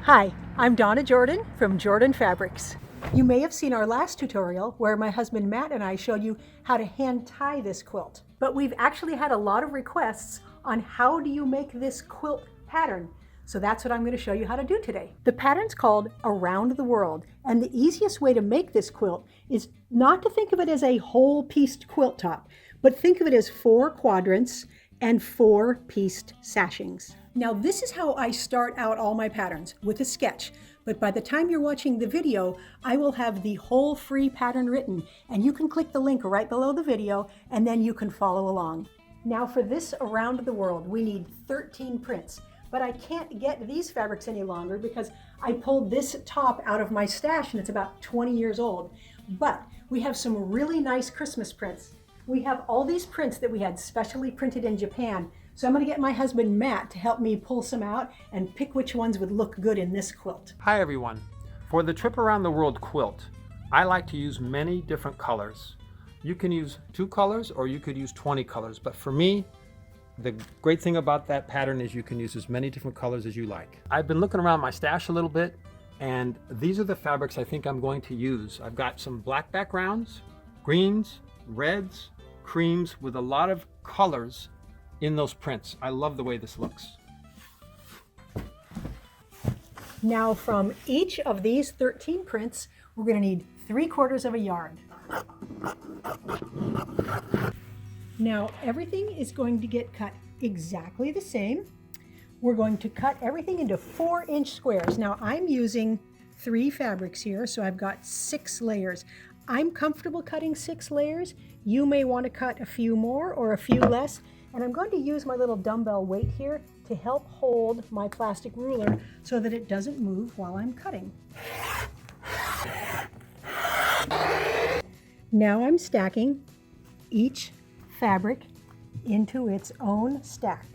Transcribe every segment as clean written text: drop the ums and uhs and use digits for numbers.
Hi, I'm Donna Jordan from Jordan Fabrics. You may have seen our last tutorial where my husband Matt and I showed you how to hand tie this quilt. But we've actually had a lot of requests on how do you make this quilt pattern. So that's what I'm going to show you how to do today. The pattern's called Around the World, and the easiest way to make this quilt is not to think of it as a whole pieced quilt top, but think of it as 4 quadrants and 4 pieced sashings. Now this is how I start out all my patterns, with a sketch, but by the time you're watching the video, I will have the whole free pattern written, and you can click the link right below the video and then you can follow along. Now for this Around the World, we need 13 prints, but I can't get these fabrics any longer because I pulled this top out of my stash and it's about 20 years old. But we have some really nice Christmas prints. We have all these prints that we had specially printed in Japan. So I'm going to get my husband Matt to help me pull some out and pick which ones would look good in this quilt. Hi everyone. For the Trip Around the World quilt, I like to use many different colors. You can use 2 colors or you could use 20 colors, but for me, the great thing about that pattern is you can use as many different colors as you like. I've been looking around my stash a little bit, and these are the fabrics I think I'm going to use. I've got some black backgrounds, greens, reds, creams with a lot of colors in those prints. I love the way this looks. Now from each of these 13 prints, we're going to need 3/4 of a yard. Now everything is going to get cut exactly the same. We're going to cut everything into 4-inch squares. Now I'm using 3 fabrics here, so I've got 6 layers. I'm comfortable cutting 6 layers. You may want to cut a few more or a few less. And I'm going to use my little dumbbell weight here to help hold my plastic ruler so that it doesn't move while I'm cutting. Now I'm stacking each fabric into its own stack.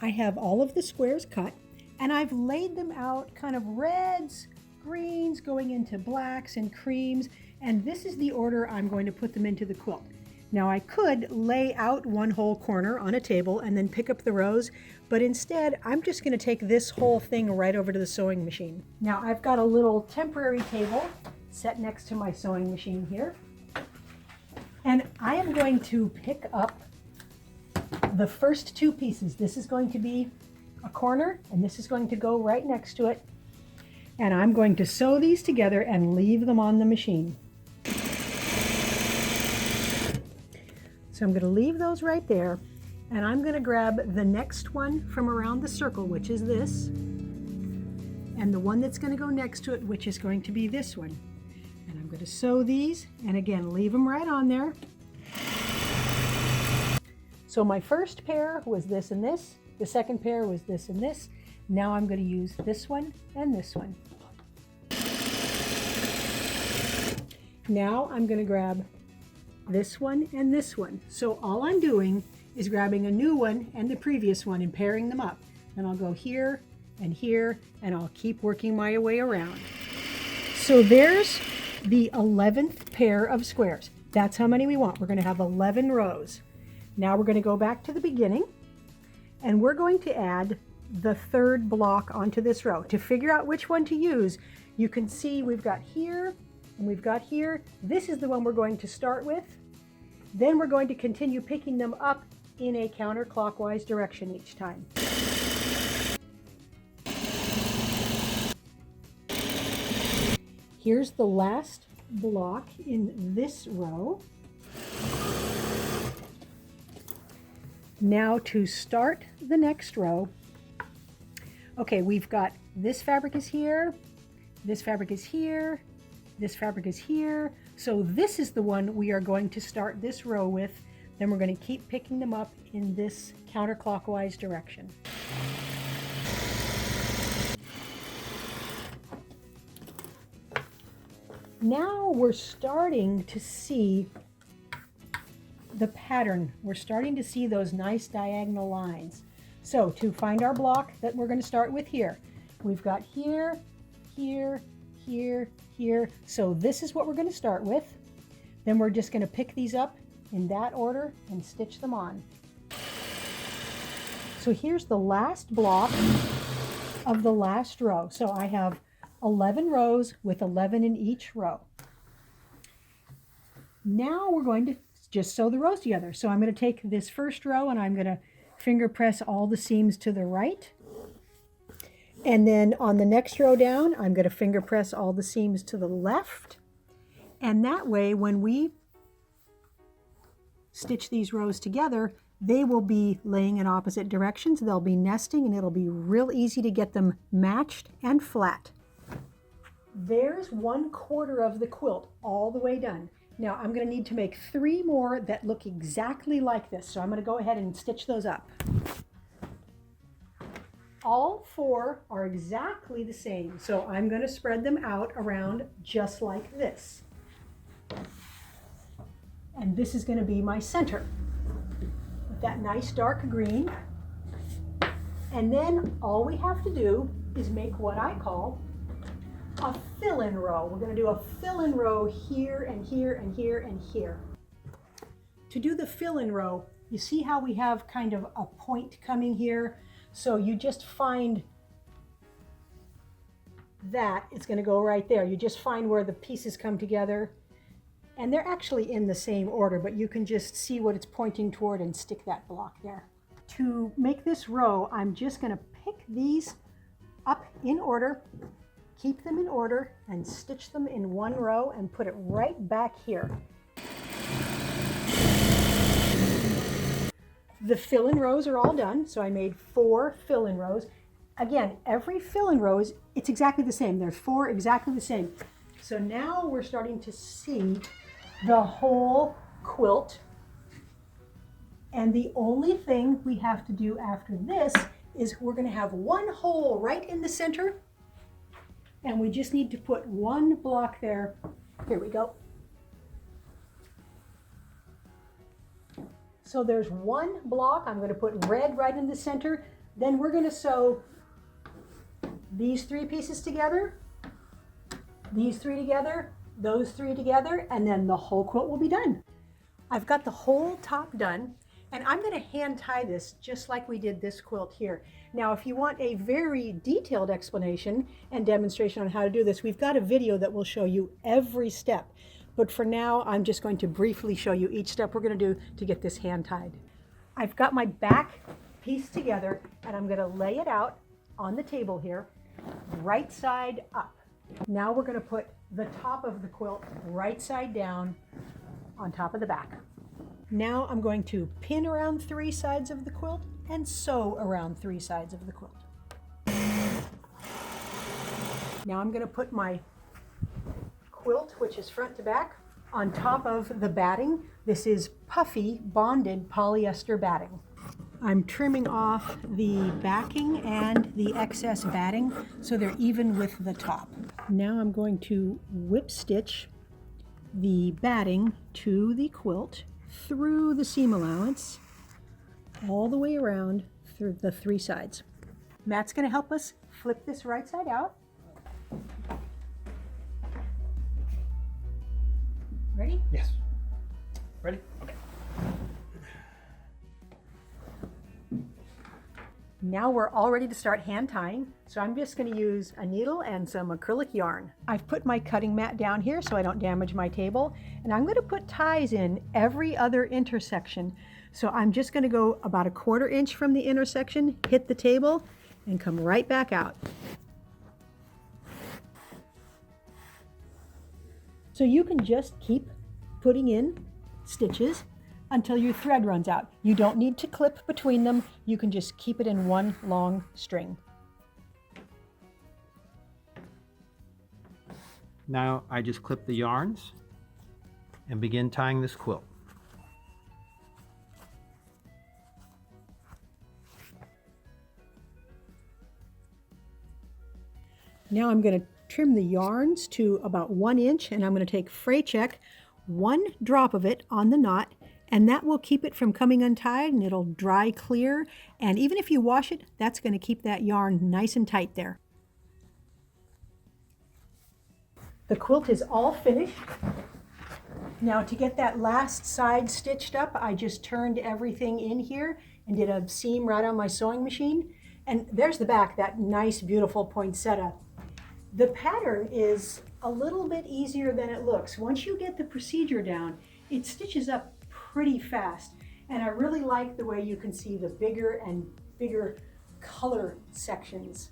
I have all of the squares cut, and I've laid them out kind of reds, greens going into blacks and creams, and this is the order I'm going to put them into the quilt. Now I could lay out one whole corner on a table and then pick up the rows, but instead I'm just going to take this whole thing right over to the sewing machine. Now I've got a little temporary table set next to my sewing machine here, and I am going to pick up the first 2 pieces. This is going to be a corner and this is going to go right next to it, and I'm going to sew these together and leave them on the machine. So I'm going to leave those right there, and I'm going to grab the next one from around the circle, which is this, and the one that's going to go next to it, which is going to be this one. And I'm going to sew these, and again, leave them right on there. So my first pair was this and this. The second pair was this and this. Now I'm going to use this one and this one. Now I'm going to grab this one and this one. So all I'm doing is grabbing a new one and the previous one and pairing them up. And I'll go here, and I'll keep working my way around. So there's the 11th pair of squares. That's how many we want. We're going to have 11 rows. Now we're going to go back to the beginning, and we're going to add the 3rd block onto this row. To figure out which one to use, you can see we've got here and we've got here. This is the one we're going to start with. Then we're going to continue picking them up in a counterclockwise direction each time. Here's the last block in this row. Now to start the next row, okay, we've got this fabric is here, this fabric is here, this fabric is here. So this is the one we are going to start this row with. Then we're going to keep picking them up in this counterclockwise direction. Now we're starting to see the pattern. We're starting to see those nice diagonal lines. So to find our block that we're going to start with here, we've got here, here, here, here. So this is what we're going to start with. Then we're just going to pick these up in that order and stitch them on. So here's the last block of the last row. So I have 11 rows with 11 in each row. Now we're going to just sew the rows together. So I'm going to take this first row and I'm going to finger press all the seams to the right. And then on the next row down, I'm going to finger press all the seams to the left. And that way, when we stitch these rows together, they will be laying in opposite directions. They'll be nesting and it'll be real easy to get them matched and flat. There's 1/4 of the quilt all the way done. Now I'm going to need to make 3 more that look exactly like this. So I'm going to go ahead and stitch those up. All 4 are exactly the same. So I'm going to spread them out around just like this. And this is going to be my center with that nice dark green. And then all we have to do is make what I call a fill-in row. We're going to do a fill-in row here and here and here and here. To do the fill-in row, you see how we have kind of a point coming here? So you just find that, it's going to go right there. You just find where the pieces come together. And they're actually in the same order, but you can just see what it's pointing toward and stick that block there. To make this row, I'm just going to pick these up in order, keep them in order, and stitch them in one row and put it right back here. The fill-in rows are all done, so I made 4 fill-in rows. Again, every fill-in row it's exactly the same. There's 4 exactly the same. So now we're starting to see the whole quilt. And the only thing we have to do after this is we're going to have 1 hole right in the center. And we just need to put 1 block there. Here we go. So there's 1 block. I'm going to put red right in the center. Then we're going to sew these 3 pieces together, these 3 together, those 3 together, and then the whole quilt will be done. I've got the whole top done, and I'm going to hand tie this just like we did this quilt here. Now, if you want a very detailed explanation and demonstration on how to do this, we've got a video that will show you every step. But for now, I'm just going to briefly show you each step we're going to do to get this hand tied. I've got my back piece together, and I'm going to lay it out on the table here, right side up. Now we're going to put the top of the quilt right side down on top of the back. Now I'm going to pin around 3 sides of the quilt and sew around 3 sides of the quilt. Now I'm going to put my quilt, which is front to back, on top of the batting. This is puffy bonded polyester batting. I'm trimming off the backing and the excess batting so they're even with the top. Now I'm going to whip stitch the batting to the quilt through the seam allowance all the way around through the 3 sides. Matt's going to help us flip this right side out. Ready? Yes. Ready? Okay. Now we're all ready to start hand tying, so I'm just going to use a needle and some acrylic yarn. I've put my cutting mat down here so I don't damage my table, and I'm going to put ties in every other intersection. So I'm just going to go about 1/4 inch from the intersection, hit the table, and come right back out. So you can just keep putting in stitches until your thread runs out. You don't need to clip between them. You can just keep it in one long string. Now I just clip the yarns and begin tying this quilt. Now I'm going to trim the yarns to about 1 inch, and I'm going to take fray check 1 drop of it on the knot, and that will keep it from coming untied, and it'll dry clear. And even if you wash it, that's going to keep that yarn nice and tight there. The quilt is all finished. Now to get that last side stitched up, I just turned everything in here and did a seam right on my sewing machine. And there's the back, that nice, beautiful poinsettia. The pattern is a little bit easier than it looks. Once you get the procedure down, it stitches up pretty fast. And I really like the way you can see the bigger and bigger color sections.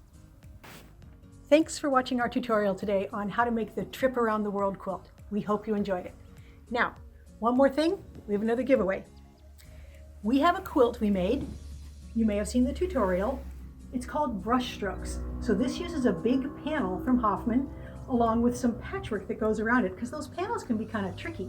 Thanks for watching our tutorial today on how to make the Trip Around the World quilt. We hope you enjoyed it. Now, one more thing, we have another giveaway. We have a quilt we made. You may have seen the tutorial. It's called Brush Strokes. So this uses a big panel from Hoffman along with some patchwork that goes around it, because those panels can be kind of tricky.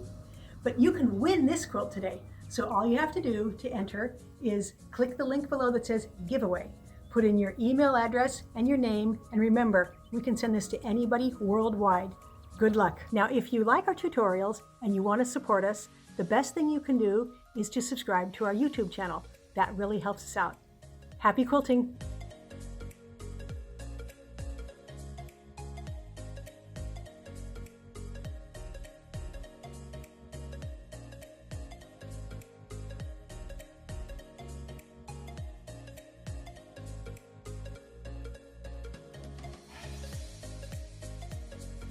But you can win this quilt today. So all you have to do to enter is click the link below that says giveaway. Put in your email address and your name, and remember, we can send this to anybody worldwide. Good luck. Now, if you like our tutorials and you want to support us, the best thing you can do is to subscribe to our YouTube channel. That really helps us out. Happy quilting!